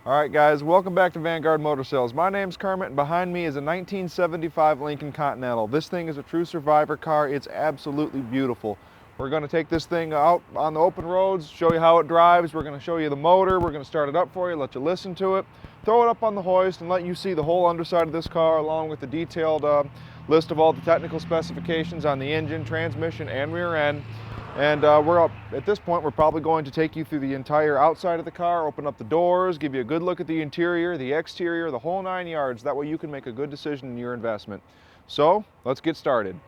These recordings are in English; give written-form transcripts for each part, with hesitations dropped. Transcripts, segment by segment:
All right guys, welcome back to Vanguard Motor Sales. My name's Kermit and behind me is a 1975 Lincoln Continental. This thing is a true survivor car. It's absolutely beautiful. We're going to take this thing out on the open roads, show you how it drives. We're going to show you the motor. We're going to start it up for you, let you listen to it, throw it up on the hoist and let you see the whole underside of this car along with the detailed list of all the technical specifications on the engine, transmission, and rear end. And we're up, at this point, we're probably going to take you through the entire outside of the car, open up the doors, give you a good look at the interior, the exterior, the whole 9 yards. That way you can make a good decision in your investment. So, let's get started.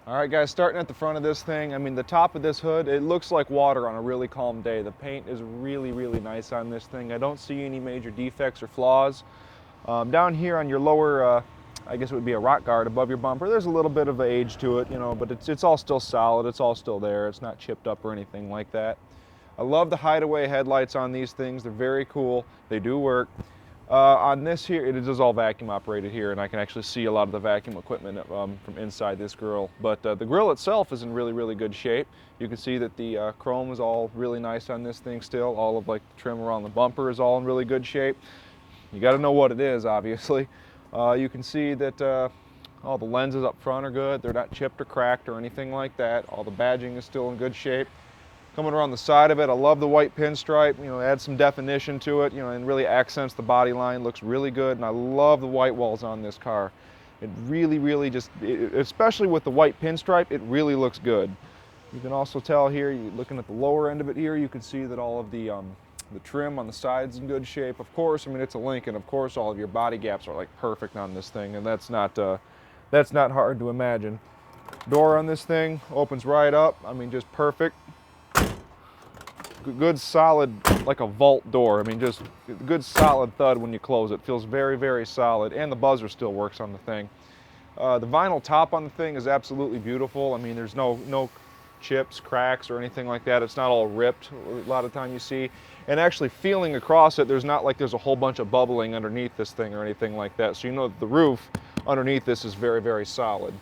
All right guys, starting at the front of this thing, I mean the top of this hood, it looks like water on a really calm day. The paint is really nice on this thing. I don't see any major defects or flaws. Down here on your lower, I guess it would be a rock guard above your bumper, there's a little bit of age to it, you know, but it's all still solid, it's all still there, it's not chipped up or anything like that. I love the hideaway headlights on these things, they're very cool, they do work. On this here, it is all vacuum operated here, and I can actually see a lot of the vacuum equipment from inside this grille. But the grille itself is in really good shape. You can see that the chrome is all really nice on this thing still. All of like the trim around the bumper is all in really good shape. You got to know what it is, obviously. You can see that all the lenses up front are good. They're not chipped or cracked or anything like that. All the badging is still in good shape. Coming around the side of it, I love the white pinstripe, you know, adds some definition to it, you know, and really accents the body line, looks really good, and I love the white walls on this car. It really just, especially with the white pinstripe, it really looks good. You can also tell here, looking at the lower end of it here, you can see that all of the trim on the side's in good shape. Of course, I mean, it's a Lincoln, of course all of your body gaps are like perfect on this thing, and that's not hard to imagine. Door on this thing opens right up, I mean, just perfect. Good solid, like a vault door. I mean, just good solid thud when you close it. Feels very solid, and the buzzer still works on the thing. The vinyl top on the thing is absolutely beautiful. I mean, there's no chips, cracks, or anything like that. It's not all ripped a lot of time you see. And actually feeling across it, there's not like there's a whole bunch of bubbling underneath this thing or anything like that. So you know that the roof underneath this is very solid.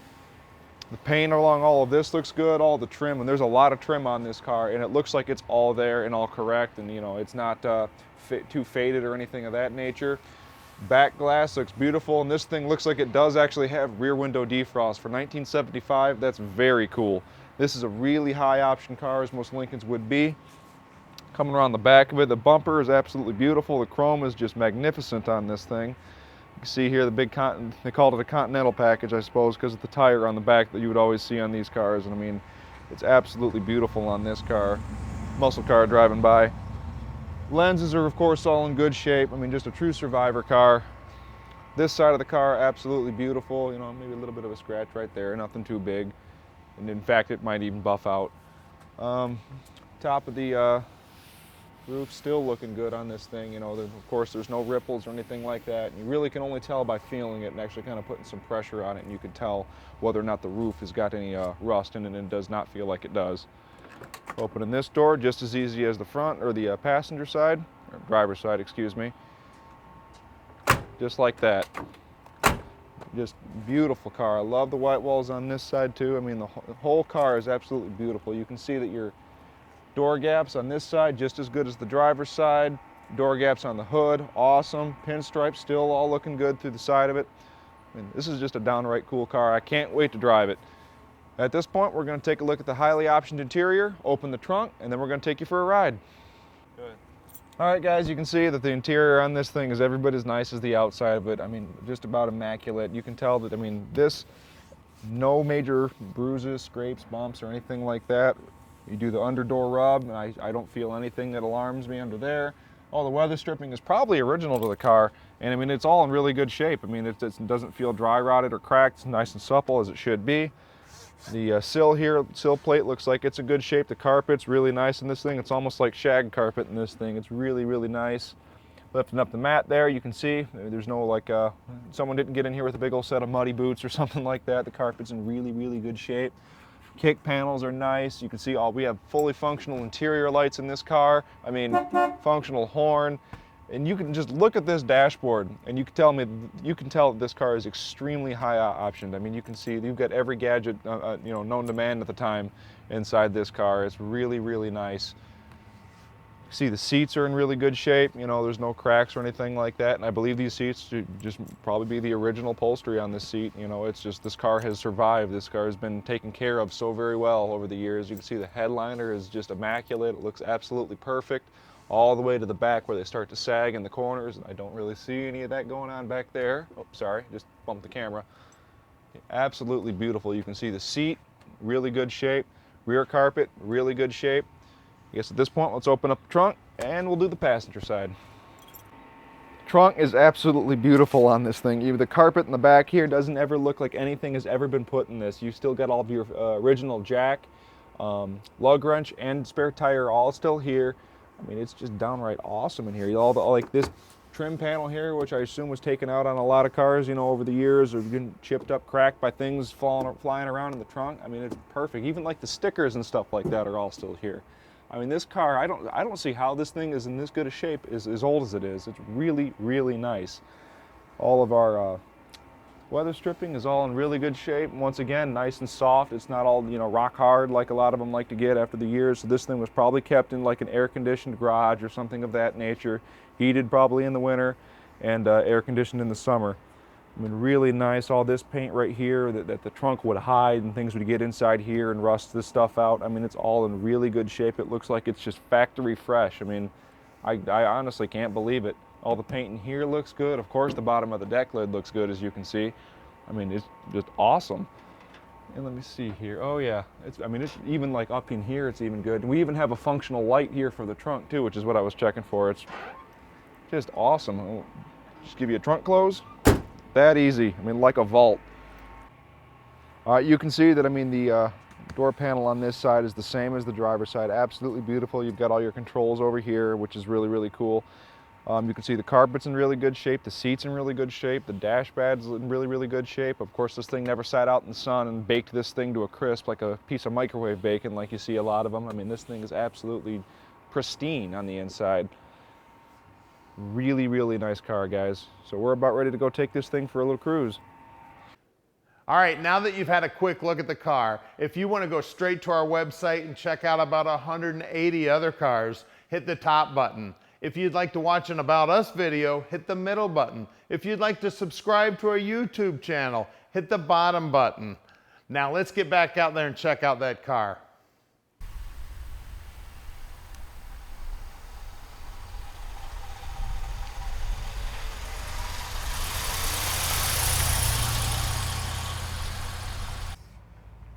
The paint along all of this looks good, all the trim, and there's a lot of trim on this car, and it looks like it's all there and all correct, and you know, it's not too faded or anything of that nature. Back glass looks beautiful, and this thing looks like it does actually have rear window defrost. For 1975, that's very cool. This is a really high option car, as most Lincolns would be. Coming around the back of it, the bumper is absolutely beautiful. The chrome is just magnificent on this thing. You can see here the big they called it a Continental package, I suppose, because of the tire on the back that you would always see on these cars. And I mean, it's absolutely beautiful on this car. Muscle car driving by. Lenses are, of course, all in good shape. I mean, just a true survivor car. This side of the car, absolutely beautiful. You know, maybe a little bit of a scratch right there, nothing too big. And in fact, it might even buff out. Top of the roof still looking good on this thing. You know, of course there's no ripples or anything like that. And you really can only tell by feeling it and actually kind of putting some pressure on it, and you can tell whether or not the roof has got any rust in it, and it does not feel like it does. Opening this door just as easy as the front or the passenger side, or driver's side, excuse me. Just like that. Just beautiful car. I love the white walls on this side too. I mean, the whole car is absolutely beautiful. You can see that your door gaps on this side just as good as the driver's side. Door gaps on the hood, awesome. Pinstripes still all looking good through the side of it. I mean, this is just a downright cool car. I can't wait to drive it. At this point, we're going to take a look at the highly optioned interior, open the trunk, and then we're going to take you for a ride. Good. All right, guys, you can see that the interior on this thing is every bit as nice as the outside of it. I mean, just about immaculate. You can tell that, I mean, no major bruises, scrapes, bumps, or anything like that. You do the under door rub, and I don't feel anything that alarms me under there. All the weather stripping is probably original to the car, and I mean, it's all in really good shape. I mean, it doesn't feel dry rotted or cracked. It's nice and supple as it should be. The sill here, sill plate looks like it's in good shape. The carpet's really nice in this thing. It's almost like shag carpet in this thing. It's really, really nice. Lifting up the mat there, you can see there's no like, someone didn't get in here with a big old set of muddy boots or something like that. The carpet's in really, really good shape. Kick panels are nice. You can see we have fully functional interior lights in this car. I mean, functional horn. And you can just look at this dashboard and you can tell that this car is extremely high optioned. I mean, you can see you've got every gadget you know, known to man at the time inside this car. It's really, really nice. See, the seats are in really good shape. You know, there's no cracks or anything like that. And I believe these seats should just probably be the original upholstery on this seat. You know, it's just, this car has survived. This car has been taken care of so very well over the years. You can see the headliner is just immaculate. It looks absolutely perfect all the way to the back where they start to sag in the corners. I don't really see any of that going on back there. Oh, sorry, just bumped the camera. Absolutely beautiful. You can see the seat, really good shape. Rear carpet, really good shape. I guess at this point, let's open up the trunk and we'll do the passenger side. Trunk is absolutely beautiful on this thing. Even the carpet in the back here doesn't ever look like anything has ever been put in this. You still got all of your original jack, lug wrench, and spare tire all still here. I mean, it's just downright awesome in here. All the, like this trim panel here, which I assume was taken out on a lot of cars, you know, over the years, or been chipped up, cracked by things flying around in the trunk. I mean, it's perfect. Even like the stickers and stuff like that are all still here. I mean, this car, I don't see how this thing is in this good a shape as old as it is. It's really, really nice. All of our weather stripping is all in really good shape. Once again, nice and soft. It's not all, you know, rock hard like a lot of them like to get after the years. So this thing was probably kept in like an air-conditioned garage or something of that nature. Heated probably in the winter and air-conditioned in the summer. I mean, really nice. All this paint right here that the trunk would hide and things would get inside here and rust this stuff out. I mean, it's all in really good shape. It looks like it's just factory fresh. I mean, I honestly can't believe it. All the paint in here looks good. Of course, the bottom of the deck lid looks good, as you can see. I mean, it's just awesome. And let me see here. Oh yeah, I mean, it's even like up in here, it's even good. And we even have a functional light here for the trunk too, which is what I was checking for. It's just awesome. I'll just give you a trunk close. That easy. I mean, like a vault. You can see that, I mean, the door panel on this side is the same as the driver's side. Absolutely beautiful. You've got all your controls over here, which is really, really cool. You can see the carpet's in really good shape, the seat's in really good shape, the dash pad's in really, really good shape. Of course, this thing never sat out in the sun and baked this thing to a crisp like a piece of microwave bacon like you see a lot of them. I mean, this thing is absolutely pristine on the inside. Really, really nice car, guys. So we're about ready to go take this thing for a little cruise. All right, now that you've had a quick look at the car, if you want to go straight to our website and check out about 180 other cars, hit the top button. If you'd like to watch an About Us video, hit the middle button. If you'd like to subscribe to our YouTube channel, hit the bottom button. Now let's get back out there and check out that car.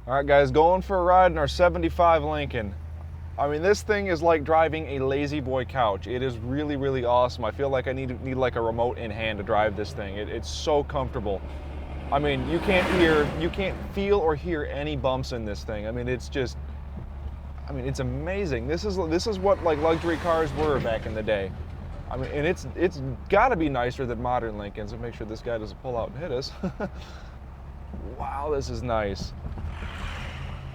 All right, guys, going for a ride in our 75 Lincoln. I mean, this thing is like driving a lazy boy couch. It is really, really awesome. I feel like I need like a remote in hand to drive this thing. It's so comfortable. I mean, you can't feel or hear any bumps in this thing. I mean, it's just, I mean, it's amazing. This is what like luxury cars were back in the day. I mean, and it's got to be nicer than modern Lincolns. So make sure this guy doesn't pull out and hit us. Wow, this is nice.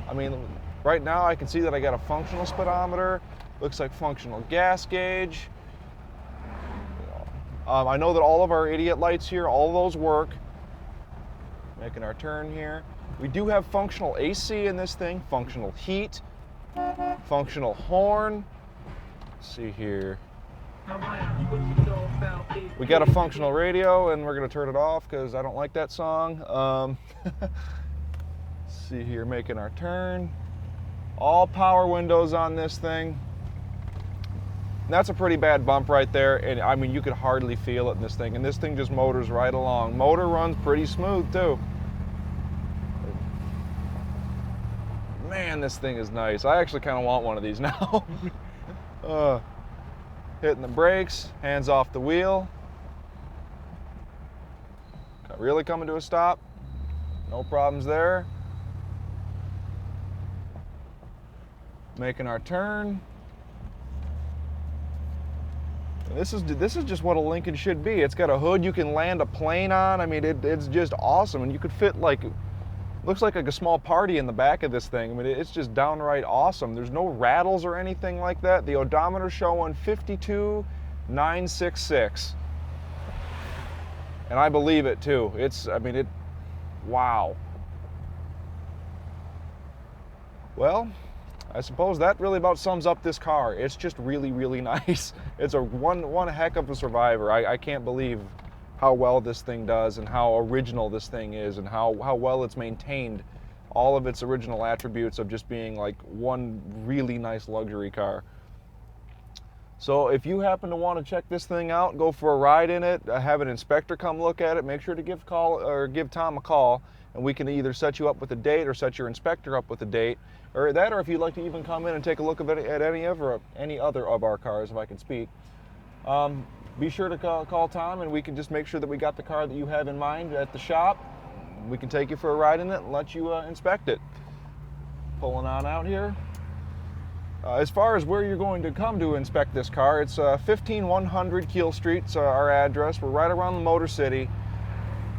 I mean, right now I can see that I got a functional speedometer. Looks like functional gas gauge. I know that all of our idiot lights here, all of those work. Making our turn here. We do have functional AC in this thing, functional heat, functional horn. Let's see here. We got a functional radio, and we're gonna turn it off because I don't like that song. See here, making our turn. All power windows on this thing. And that's a pretty bad bump right there, and I mean, you could hardly feel it in this thing, and this thing just motors right along. Motor runs pretty smooth too. Man, this thing is nice. I actually kind of want one of these now. Hitting the brakes, hands off the wheel. Really coming to a stop. No problems there. Making our turn. This is just what a Lincoln should be. It's got a hood you can land a plane on. I mean, it's just awesome, and you could fit like, looks like a small party in the back of this thing. I mean, it's just downright awesome. There's no rattles or anything like that. The odometer showing 52,966, and I believe it too. I mean, wow. Well, I suppose that really about sums up this car. It's just really, really nice. It's one heck of a survivor. I can't believe how well this thing does and how original this thing is and how well it's maintained all of its original attributes of just being like one really nice luxury car. So if you happen to want to check this thing out, go for a ride in it, have an inspector come look at it, make sure to give Tom a call, and we can either set you up with a date or set your inspector up with a date, or if you'd like to even come in and take a look at any other of our cars, if I can speak. Be sure to call Tom, and we can just make sure that we got the car that you have in mind at the shop. We can take you for a ride in it and let you inspect it. Pulling on out here. As far as where you're going to come to inspect this car, it's 15100 Keel Street's our address. We're right around the Motor City.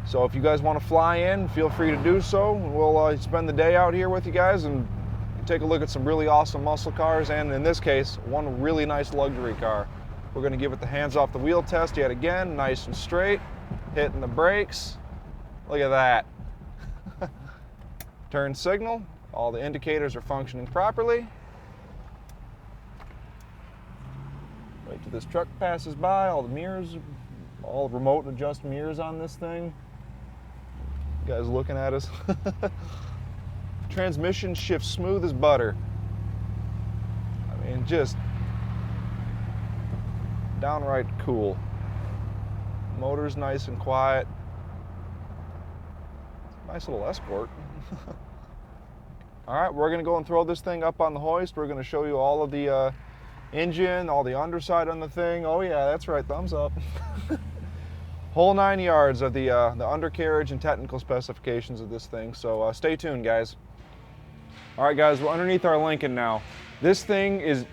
So if you guys want to fly in, feel free to do so. We'll spend the day out here with you guys and take a look at some really awesome muscle cars, and in this case, one really nice luxury car. We're going to give it the hands off the wheel test yet again, nice and straight, hitting the brakes. Look at that. Turn signal, all the indicators are functioning properly. Wait till this truck passes by, all the mirrors, all remote adjust mirrors on this thing. You guys looking at us? Transmission shifts smooth as butter. I mean, just downright cool. Motor's nice and quiet. Nice little Escort. All right, we're gonna go and throw this thing up on the hoist. We're gonna show you all of the engine, all the underside on the thing. Oh yeah, that's right, thumbs up. Whole 9 yards of the undercarriage and technical specifications of this thing. So stay tuned, guys. All right, guys, we're underneath our Lincoln now. This thing is,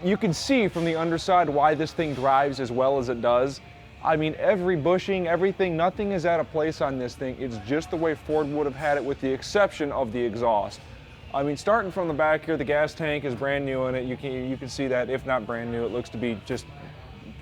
you can see from the underside why this thing drives as well as it does. I mean, every bushing, everything, nothing is out of place on this thing. It's just the way Ford would have had it, with the exception of the exhaust. I mean, starting from the back here, the gas tank is brand new in it. You can see that, if not brand new, it looks to be just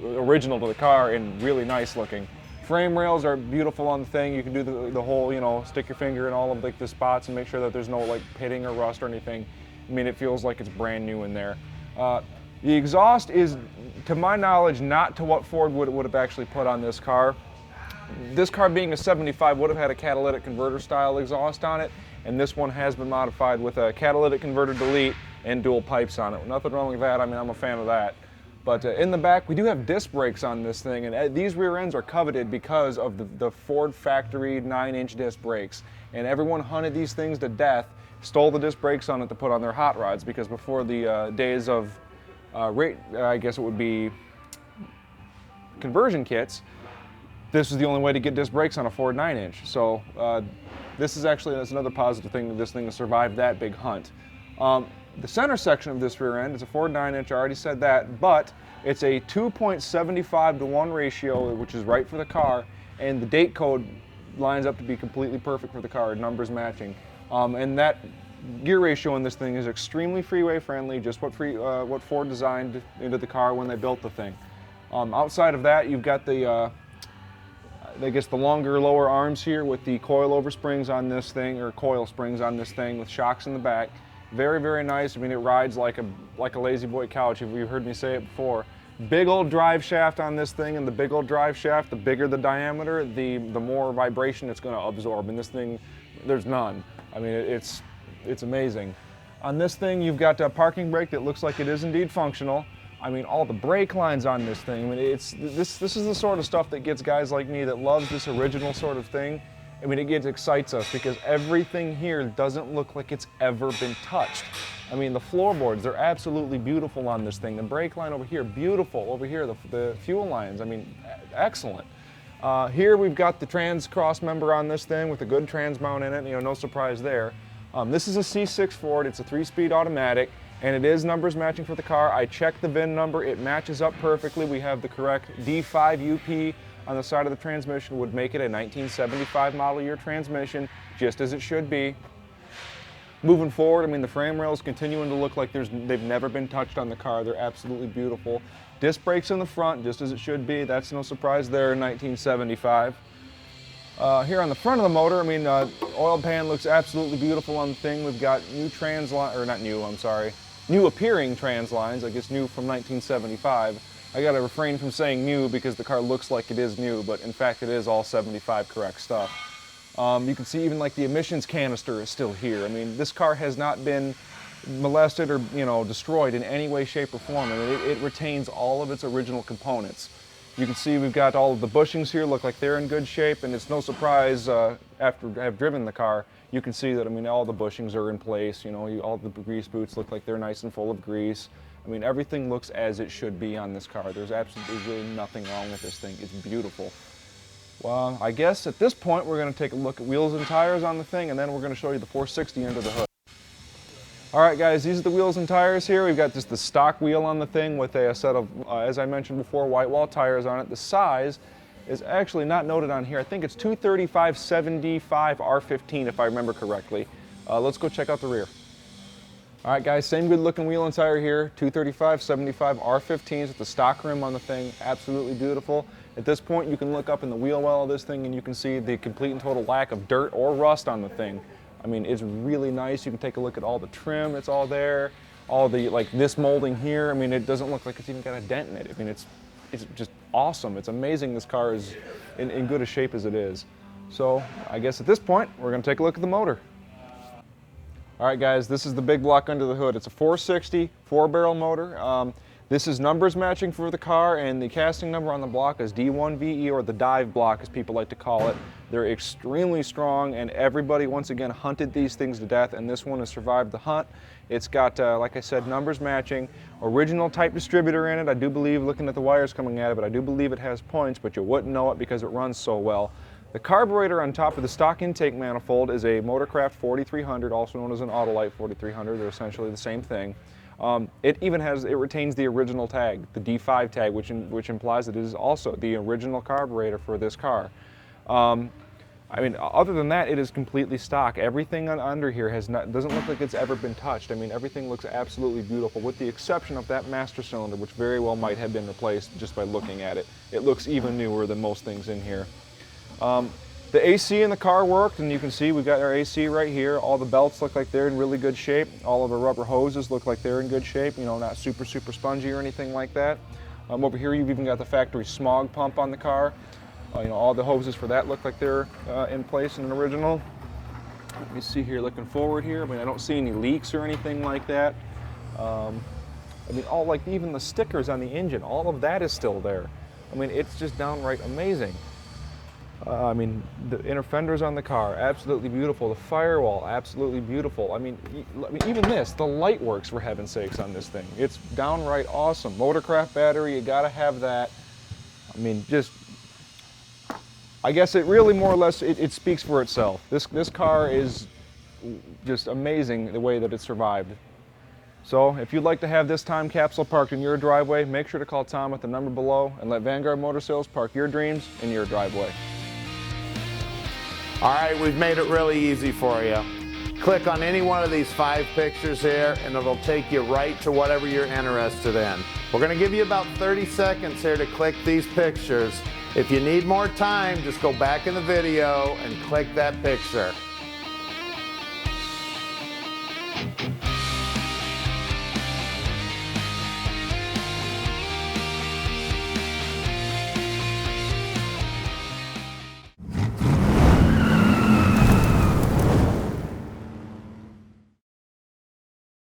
original to the car and really nice looking. Frame rails are beautiful on the thing. You can do the whole, you know, stick your finger in all of like the spots and make sure that there's no like pitting or rust or anything. I mean, it feels like it's brand new in there. The exhaust is, to my knowledge, not to what Ford would have actually put on this car. This car, being a 75, would have had a catalytic converter style exhaust on it, and this one has been modified with a catalytic converter delete and dual pipes on it. Nothing wrong with that. I mean, I'm a fan of that. But in the back, we do have disc brakes on this thing, and these rear ends are coveted because of the Ford factory 9-inch disc brakes. And everyone hunted these things to death, stole the disc brakes on it to put on their hot rods, because before the days of, I guess it would be conversion kits, this was the only way to get disc brakes on a Ford 9-inch. So that's another positive thing, that this thing has survived that big hunt. The center section of this rear end is a Ford 9-inch, I already said that, but it's a 2.75 to 1 ratio, which is right for the car, and the date code lines up to be completely perfect for the car, numbers matching. And that gear ratio in this thing is extremely freeway friendly, just what Ford designed into the car when they built the thing. Outside of that, you've got the longer lower arms here with the coil springs on this thing with shocks in the back. Very, very nice. I mean, it rides like a lazy boy couch, if you've heard me say it before. Big old drive shaft on this thing, and the big old drive shaft, the bigger the diameter, the more vibration it's going to absorb. And this thing, there's none. I mean, it's amazing. On this thing, you've got a parking brake that looks like it is indeed functional. I mean, all the brake lines on this thing. I mean, this is the sort of stuff that gets guys like me that loves this original sort of thing. I mean, it excites us, because everything here doesn't look like it's ever been touched. I mean, the floorboards, they're absolutely beautiful on this thing. The brake line over here, beautiful. Over here, the fuel lines, I mean, excellent. Here we've got the trans cross member on this thing with a good trans mount in it, you know, no surprise there. This is a C6 Ford, it's a 3-speed automatic, and it is numbers matching for the car. I checked the VIN number, it matches up perfectly. We have the correct D5 UP on the side of the transmission, would make it a 1975 model year transmission, just as it should be. Moving forward, I mean, the frame rails continuing to look like they've never been touched on the car. They're absolutely beautiful. Disc brakes in the front, just as it should be. That's no surprise there in 1975. Here on the front of the motor, I mean, oil pan looks absolutely beautiful on the thing. We've got new trans line, or not new, I'm sorry, new appearing trans lines, I guess new from 1975. I gotta refrain from saying new because the car looks like it is new, but in fact it is all 75 correct stuff. You can see even like the emissions canister is still here. I mean, this car has not been molested or, you know, destroyed in any way, shape, or form. I mean, it retains all of its original components. You can see we've got all of the bushings here look like they're in good shape, and it's no surprise after I've driven the car, you can see that, I mean, all the bushings are in place, you know, all the grease boots look like they're nice and full of grease. I mean, everything looks as it should be on this car. There's absolutely really nothing wrong with this thing. It's beautiful. Well, I guess at this point we're going to take a look at wheels and tires on the thing, and then we're going to show you the 460 under the hood. All right, guys, these are the wheels and tires here. We've got just the stock wheel on the thing with a set of, as I mentioned before, white wall tires on it. The size is actually not noted on here. I think it's 235/75 R15 if I remember correctly. Let's go check out the rear. All right, guys, same good looking wheel and tire here, 235/75 R15s with the stock rim on the thing, absolutely beautiful. At this point, you can look up in the wheel well of this thing and you can see the complete and total lack of dirt or rust on the thing. I mean, it's really nice. You can take a look at all the trim, it's all there. All the, like this molding here, I mean, it doesn't look like it's even got a dent in it. I mean, it's just awesome. It's amazing this car is in good a shape as it is. So I guess at this point, we're gonna take a look at the motor. All right, guys, this is the big block under the hood. It's a 460 4-barrel motor. This is numbers matching for the car, and the casting number on the block is D1VE, or the dive block as people like to call it. They're extremely strong, and everybody once again hunted these things to death, and this one has survived the hunt. It's got, like I said, numbers matching, original type distributor in it. I do believe, looking at the wires coming at it, but I do believe it has points, but you wouldn't know it because it runs so well. The carburetor on top of the stock intake manifold is a Motorcraft 4300, also known as an Autolite 4300. They're essentially the same thing. It retains the original tag, the D5 tag, which implies that it is also the original carburetor for this car. I mean, other than that, it is completely stock. Everything under here doesn't look like it's ever been touched. I mean, everything looks absolutely beautiful, with the exception of that master cylinder, which very well might have been replaced just by looking at it. It looks even newer than most things in here. The AC in the car worked, and you can see we've got our AC right here. All the belts look like they're in really good shape. All of the rubber hoses look like they're in good shape, you know, not super spongy or anything like that. Over here you've even got the factory smog pump on the car. You know, all the hoses for that look like they're in place in an original. Let me see here, looking forward here. I mean, I don't see any leaks or anything like that. I mean, even the stickers on the engine, all of that is still there. I mean, it's just downright amazing. I mean, the inner fenders on the car, absolutely beautiful. The firewall, absolutely beautiful. I mean, even this, the light works, for heaven's sakes, on this thing. It's downright awesome. Motorcraft battery, you gotta have that. I mean, I guess it really more or less, it speaks for itself. This car is just amazing the way that it survived. So if you'd like to have this time capsule parked in your driveway, make sure to call Tom at the number below and let Vanguard Motor Sales park your dreams in your driveway. All right, we've made it really easy for you. Click on any one of these 5 pictures here and it'll take you right to whatever you're interested in. We're gonna give you about 30 seconds here to click these pictures. If you need more time, just go back in the video and click that picture.